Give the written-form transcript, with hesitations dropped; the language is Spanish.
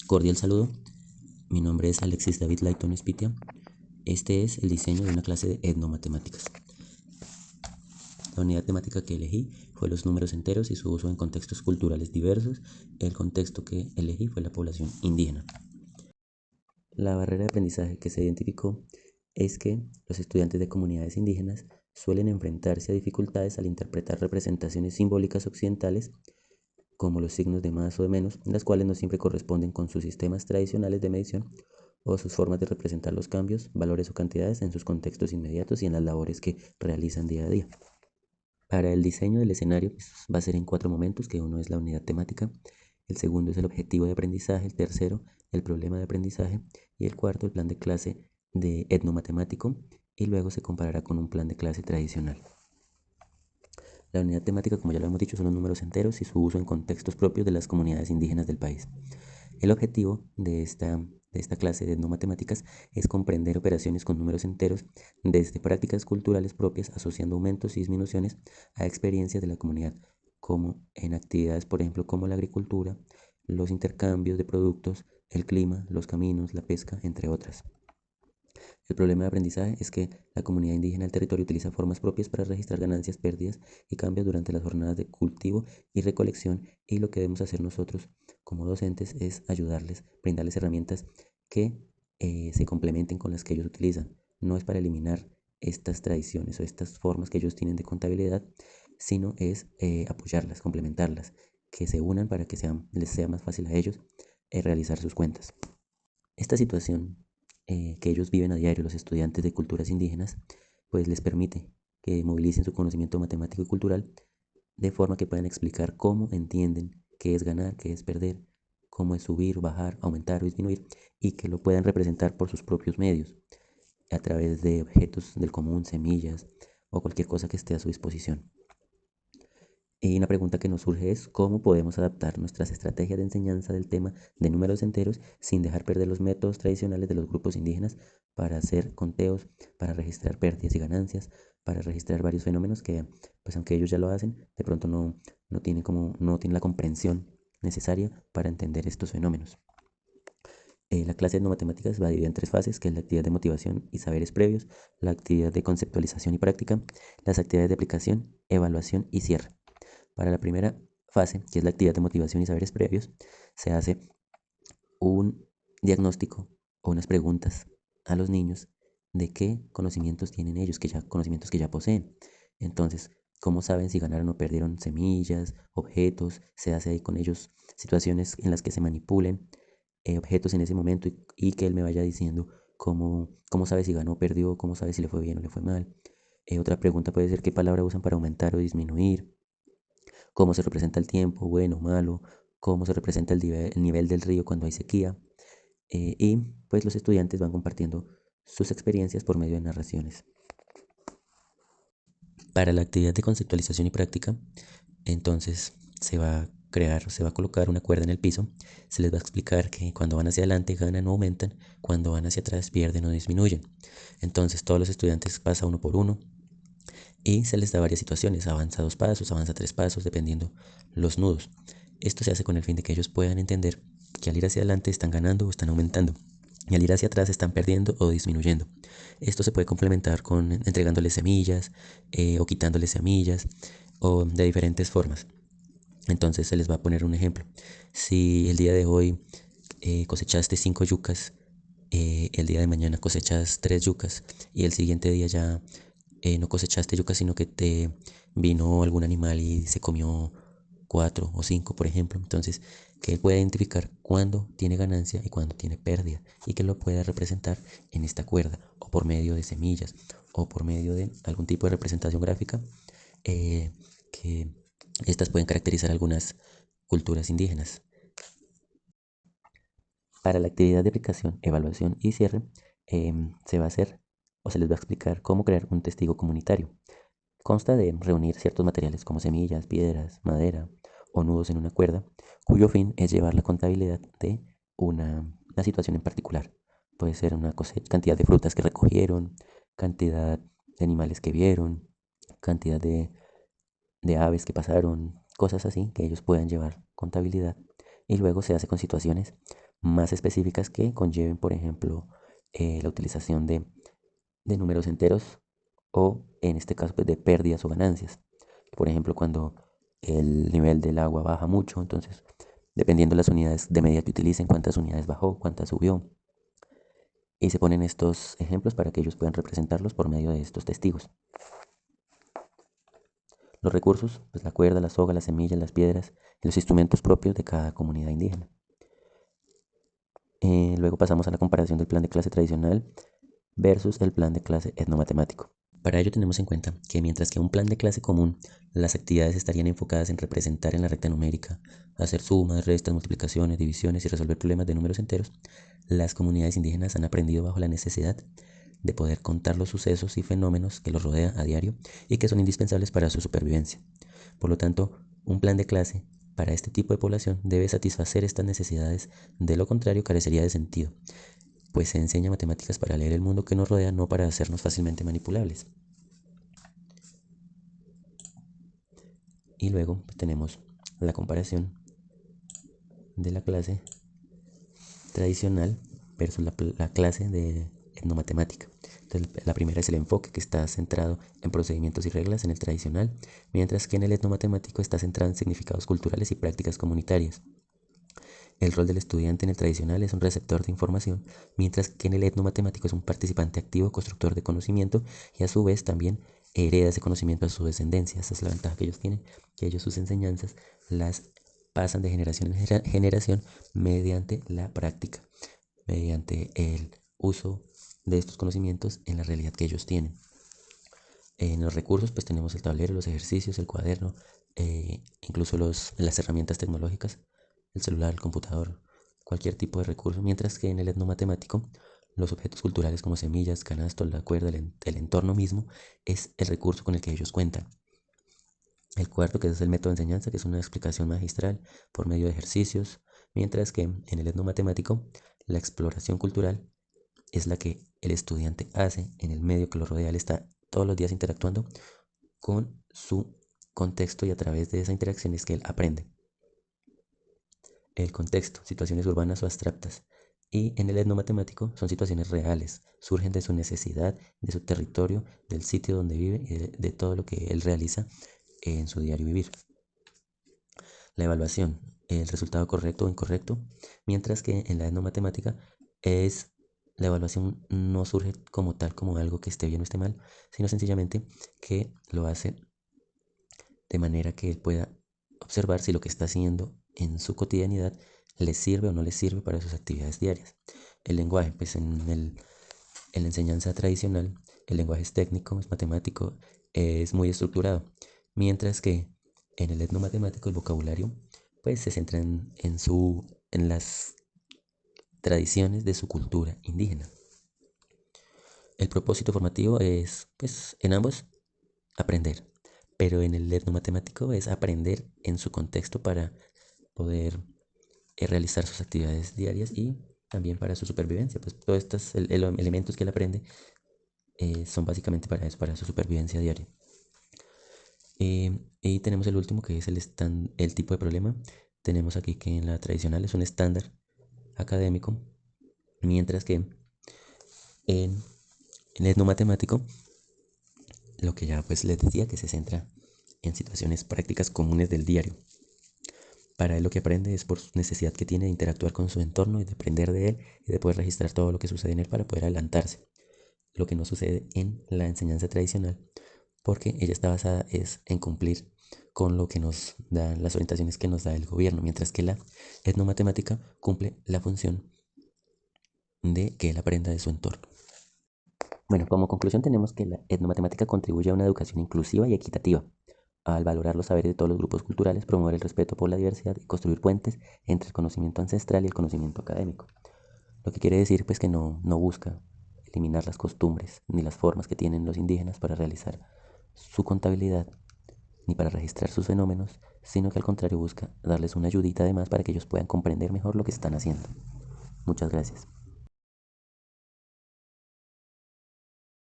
Cordial saludo, mi nombre es Alexis David Layton Espitia. Este es el diseño de una clase de etnomatemáticas. La unidad temática que elegí fue los números enteros y su uso en contextos culturales diversos. El contexto que elegí fue la población indígena. La barrera de aprendizaje que se identificó es que los estudiantes de comunidades indígenas suelen enfrentarse a dificultades al interpretar representaciones simbólicas occidentales como los signos de más o de menos, las cuales no siempre corresponden con sus sistemas tradicionales de medición o sus formas de representar los cambios, valores o cantidades en sus contextos inmediatos y en las labores que realizan día a día. Para el diseño del escenario va a ser en 4 momentos, que uno es la unidad temática, el segundo es el objetivo de aprendizaje, el tercero el problema de aprendizaje y el cuarto el plan de clase de etnomatemático, y luego se comparará con un plan de clase tradicional. La unidad temática, como ya lo hemos dicho, son los números enteros y su uso en contextos propios de las comunidades indígenas del país. El objetivo de esta clase de etnomatemáticas es comprender operaciones con números enteros desde prácticas culturales propias, asociando aumentos y disminuciones a experiencias de la comunidad, como en actividades, por ejemplo, como la agricultura, los intercambios de productos, el clima, los caminos, la pesca, entre otras. El problema de aprendizaje es que la comunidad indígena del territorio utiliza formas propias para registrar ganancias, pérdidas y cambios durante las jornadas de cultivo y recolección, y lo que debemos hacer nosotros como docentes es ayudarles, brindarles herramientas que se complementen con las que ellos utilizan. No es para eliminar estas tradiciones o estas formas que ellos tienen de contabilidad, sino es apoyarlas, complementarlas, que se unan para que les sea más fácil a ellos realizar sus cuentas. Esta situación que ellos viven a diario, los estudiantes de culturas indígenas, pues les permite que movilicen su conocimiento matemático y cultural de forma que puedan explicar cómo entienden qué es ganar, qué es perder, cómo es subir, bajar, aumentar o disminuir, y que lo puedan representar por sus propios medios, a través de objetos del común, semillas o cualquier cosa que esté a su disposición. Y una pregunta que nos surge es cómo podemos adaptar nuestras estrategias de enseñanza del tema de números enteros sin dejar perder los métodos tradicionales de los grupos indígenas para hacer conteos, para registrar pérdidas y ganancias, para registrar varios fenómenos que, pues aunque ellos ya lo hacen, de pronto no tienen la comprensión necesaria para entender estos fenómenos. La clase de matemáticas va dividida en 3 fases, que es la actividad de motivación y saberes previos, la actividad de conceptualización y práctica, las actividades de aplicación, evaluación y cierre. Para la primera fase, que es la actividad de motivación y saberes previos, se hace un diagnóstico o unas preguntas a los niños de qué conocimientos tienen ellos, conocimientos que ya poseen. Entonces, ¿cómo saben si ganaron o perdieron semillas, objetos? Se hace ahí con ellos situaciones en las que se manipulen objetos en ese momento y que él me vaya diciendo cómo sabe si ganó o perdió, cómo sabe si le fue bien o le fue mal. Otra pregunta puede ser qué palabra usan para aumentar o disminuir, cómo se representa el tiempo, bueno, malo, cómo se representa el nivel del río cuando hay sequía. Y pues los estudiantes van compartiendo sus experiencias por medio de narraciones. Para la actividad de conceptualización y práctica, entonces se va a colocar una cuerda en el piso, se les va a explicar que cuando van hacia adelante ganan o aumentan, cuando van hacia atrás pierden o disminuyen. Entonces todos los estudiantes pasan uno por uno y se les da varias situaciones, avanza 2 pasos, avanza 3 pasos, dependiendo los nudos. Esto se hace con el fin de que ellos puedan entender que al ir hacia adelante están ganando o están aumentando, y al ir hacia atrás están perdiendo o disminuyendo. Esto se puede complementar con entregándoles semillas o quitándoles semillas o de diferentes formas. Entonces se les va a poner un ejemplo. Si el día de hoy cosechaste 5 yucas, el día de mañana cosechas 3 yucas y el siguiente día ya no cosechaste yucas, sino que te vino algún animal y se comió 4 o 5, por ejemplo. Entonces, que él pueda identificar cuándo tiene ganancia y cuándo tiene pérdida, y que lo pueda representar en esta cuerda, o por medio de semillas, o por medio de algún tipo de representación gráfica, que estas pueden caracterizar algunas culturas indígenas. Para la actividad de aplicación, evaluación y cierre, se va a hacer o se les va a explicar cómo crear un testigo comunitario. Consta de reunir ciertos materiales como semillas, piedras, madera o nudos en una cuerda, cuyo fin es llevar la contabilidad de una situación en particular. Puede ser una cantidad de frutas que recogieron, cantidad de animales que vieron, cantidad de aves que pasaron, cosas así que ellos puedan llevar contabilidad y luego se hace con situaciones más específicas que conlleven, por ejemplo, la utilización de números enteros o en este caso pues, de pérdidas o ganancias. Por ejemplo, cuando el nivel del agua baja mucho, entonces dependiendo de las unidades de medida que utilicen, cuántas unidades bajó, cuántas subió. Y se ponen estos ejemplos para que ellos puedan representarlos por medio de estos testigos. Los recursos, pues la cuerda, la soga, las semillas, las piedras y los instrumentos propios de cada comunidad indígena. Luego pasamos a la comparación del plan de clase tradicional versus el plan de clase etnomatemático. Para ello tenemos en cuenta que mientras que un plan de clase común, las actividades estarían enfocadas en representar en la recta numérica, hacer sumas, restas, multiplicaciones, divisiones y resolver problemas de números enteros, las comunidades indígenas han aprendido bajo la necesidad de poder contar los sucesos y fenómenos que los rodea a diario y que son indispensables para su supervivencia. Por lo tanto, un plan de clase para este tipo de población debe satisfacer estas necesidades, de lo contrario carecería de sentido, pues se enseña matemáticas para leer el mundo que nos rodea, no para hacernos fácilmente manipulables. Y luego pues, tenemos la comparación de la clase tradicional versus la clase de etnomatemática. Entonces, la primera es el enfoque, que está centrado en procedimientos y reglas en el tradicional, mientras que en el etnomatemático está centrado en significados culturales y prácticas comunitarias. El rol del estudiante en el tradicional es un receptor de información, mientras que en el etnomatemático es un participante activo, constructor de conocimiento y a su vez también hereda ese conocimiento a su descendencia. Esa es la ventaja que ellos tienen, que ellos sus enseñanzas las pasan de generación en generación mediante la práctica, mediante el uso de estos conocimientos en la realidad que ellos tienen. En los recursos pues tenemos el tablero, los ejercicios, el cuaderno, incluso las herramientas tecnológicas, el celular, el computador, cualquier tipo de recurso, mientras que en el etnomatemático los objetos culturales como semillas, canastos, la cuerda, el entorno mismo es el recurso con el que ellos cuentan. El cuarto, que es el método de enseñanza, que es una explicación magistral por medio de ejercicios, mientras que en el etnomatemático la exploración cultural es la que el estudiante hace en el medio que lo rodea. Él está todos los días interactuando con su contexto y a través de esa interacción es que él aprende. El contexto, situaciones urbanas o abstractas. Y en el etnomatemático son situaciones reales, surgen de su necesidad, de su territorio, del sitio donde vive y de todo lo que él realiza en su diario vivir. La evaluación, el resultado correcto o incorrecto, mientras que en la etnomatemática es la evaluación no surge como tal, como algo que esté bien o esté mal, sino sencillamente que lo hace de manera que él pueda observar si lo que está haciendo en su cotidianidad le sirve o no le sirve para sus actividades diarias. El lenguaje, pues en la enseñanza tradicional, el lenguaje es técnico, es matemático, es muy estructurado, mientras que en el etnomatemático el vocabulario pues se centra en las tradiciones de su cultura indígena. El propósito formativo es, pues, en ambos, aprender, pero en el etnomatemático es aprender en su contexto para poder realizar sus actividades diarias y también para su supervivencia. Pues todos estos elementos que él aprende son básicamente para eso, para su supervivencia diaria. Y tenemos el último que es el tipo de problema. Tenemos aquí que en la tradicional es un estándar académico, mientras que en el etnomatemático lo que ya pues les decía que se centra en situaciones prácticas comunes del diario. Para él lo que aprende es por su necesidad que tiene de interactuar con su entorno y de aprender de él y de poder registrar todo lo que sucede en él para poder adelantarse. Lo que no sucede en la enseñanza tradicional, porque ella está basada es en cumplir con lo que nos dan las orientaciones que nos da el gobierno, mientras que la etnomatemática cumple la función de que él aprenda de su entorno. Bueno, como conclusión tenemos que la etnomatemática contribuye a una educación inclusiva y equitativa, al valorar los saberes de todos los grupos culturales, promover el respeto por la diversidad y construir puentes entre el conocimiento ancestral y el conocimiento académico. Lo que quiere decir pues que no busca eliminar las costumbres ni las formas que tienen los indígenas para realizar su contabilidad ni para registrar sus fenómenos, sino que al contrario busca darles una ayudita además para que ellos puedan comprender mejor lo que están haciendo. Muchas gracias.